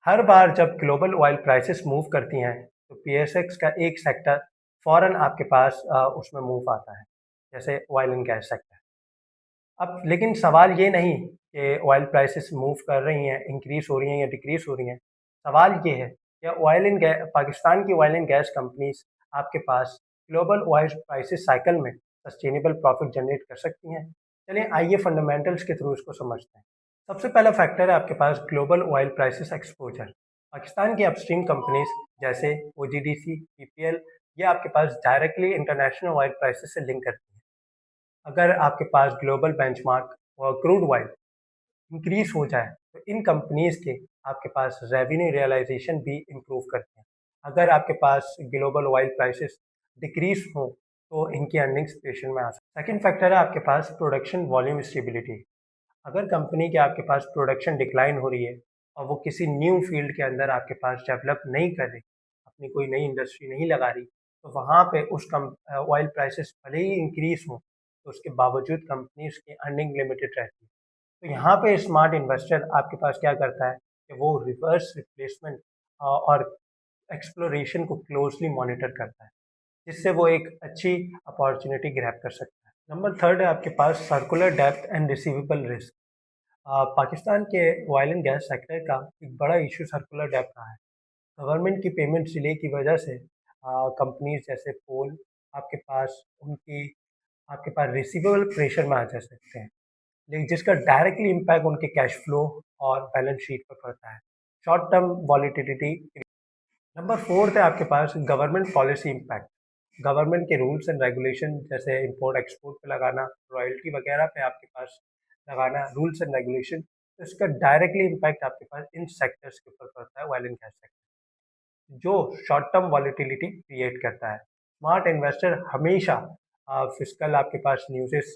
हर बार जब global oil prices move करती हैं तो पीएसएक्स का एक सेक्टर फौरन आपके पास उसमें मूव आता है, जैसे ऑयल एंड गैस सेक्टर। अब लेकिन सवाल ये नहीं कि ऑयल प्राइसेस मूव कर रही हैं, इंक्रीज हो रही हैं या डिक्रीज हो रही हैं। सवाल ये है कि ऑयल एंड गैस, पाकिस्तान की ऑयल एंड गैस कंपनीज आपके पास ग्लोबल ऑयल प्राइसेस साइकिल में सस्टेनेबल प्रॉफिट जनरेट कर सकती हैं। चलिए आइए फंडामेंटल्स के थ्रू इसको समझते हैं। सबसे पहला फैक्टर है आपके पास global oil prices exposure. Pakistan की अपस्ट्रीम कंपनीज जैसे ओजीडीसी, पीपीएल, ये आपके पास डायरेक्टली इंटरनेशनल ऑयल प्राइसेस से लिंक करती हैं। अगर आपके पास ग्लोबल बेंचमार्क और क्रूड ऑयल इंक्रीज हो जाए तो इन कंपनीज के आपके पास रेवेन्यू रियलाइजेशन भी इम्प्रूव करते हैं। अगर आपके पास ग्लोबल ऑयल प्राइसेस डिक्रीज हो तो इनकी अर्निंग्स प्रेशर में आ सकती है। सेकेंड फैक्टर है आपके पास प्रोडक्शन वॉल्यूम स्टेबिलिटी। अगर कंपनी के आपके पास प्रोडक्शन डिक्लाइन हो रही है और वो किसी न्यू फील्ड के अंदर आपके पास डेवलप नहीं कर रही, अपनी कोई नई इंडस्ट्री नहीं लगा रही, तो वहाँ पे उस कम ऑयल प्राइसेस भले ही इंक्रीज हो तो उसके बावजूद कंपनीज की अर्निंग लिमिटेड रहती है। तो यहाँ पे स्मार्ट इन्वेस्टर आपके पास क्या करता है कि वो रिवर्स रिप्लेसमेंट और एक्सप्लोरेशन को क्लोजली मॉनिटर करता है, जिससे वो एक अच्छी अपॉर्चुनिटी ग्रैब कर सकता है। नंबर थर्ड है आपके पास सर्कुलर डेप्थ एंड रिसीवेबल रिस्क। पाकिस्तान के ऑयल एंड गैस सेक्टर का एक बड़ा इशू सर्कुलर डेप्थ रहा है। गवर्नमेंट की पेमेंट डिले की वजह से कंपनीज जैसे पोल आपके पास उनकी आपके पास रिसीवेबल प्रेशर में आ जा सकते हैं, लेकिन जिसका डायरेक्टली इम्पैक्ट उनके कैश फ्लो और बैलेंस शीट पर पड़ता है। Short term volatility. Number fourth है आपके पास गवर्नमेंट पॉलिसी इम्पैक्ट। गवर्नमेंट के रूल्स एंड रेगुलेशन जैसे इंपोर्ट एक्सपोर्ट पे लगाना, रॉयल्टी वगैरह पे आपके पास लगाना, रूल्स एंड रेगुलेशन, तो इसका डायरेक्टली इम्पैक्ट आपके पास इन सेक्टर्स के ऊपर पड़ता है, ऑयल एंड गैस सेक्टर, जो शॉर्ट टर्म वॉलिटिलिटी क्रिएट करता है। स्मार्ट इन्वेस्टर हमेशा फिजिकल आपके पास न्यूज़ेस,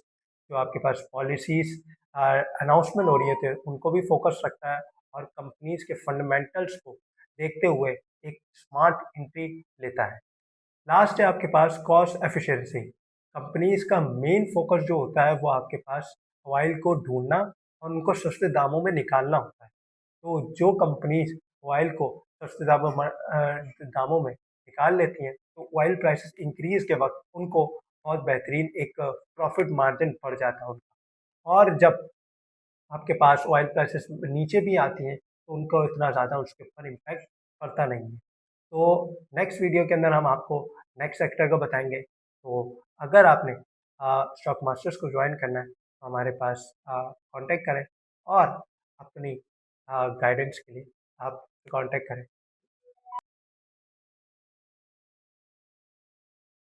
जो आपके पास पॉलिसीज अनाउंसमेंट हो रही है थे, उनको भी फोकस रखता है और कंपनीज के फंडामेंटल्स को देखते हुए एक स्मार्ट एंट्री लेता है। लास्ट है आपके पास कॉस्ट एफिशिएंसी। कंपनीज का मेन फोकस जो होता है वो आपके पास ऑयल को ढूंढना और उनको सस्ते दामों में निकालना होता है। तो जो कंपनीज ऑयल को सस्ते दामों में निकाल लेती हैं तो ऑयल प्राइसेस इंक्रीज के वक्त उनको बहुत बेहतरीन एक प्रॉफिट मार्जिन बढ़ जाता है उनका। और जब आपके पास ऑयल प्राइसेस नीचे भी आती हैं तो उनको इतना ज़्यादा उसके ऊपर इम्पैक्ट पड़ता नहीं है। तो नेक्स्ट वीडियो के अंदर हम आपको नेक्स्ट सेक्टर का बताएंगे। तो अगर आपने स्टॉक मास्टर्स को ज्वाइन करना है तो हमारे पास कांटेक्ट करें और अपनी गाइडेंस के लिए आप कांटेक्ट करें।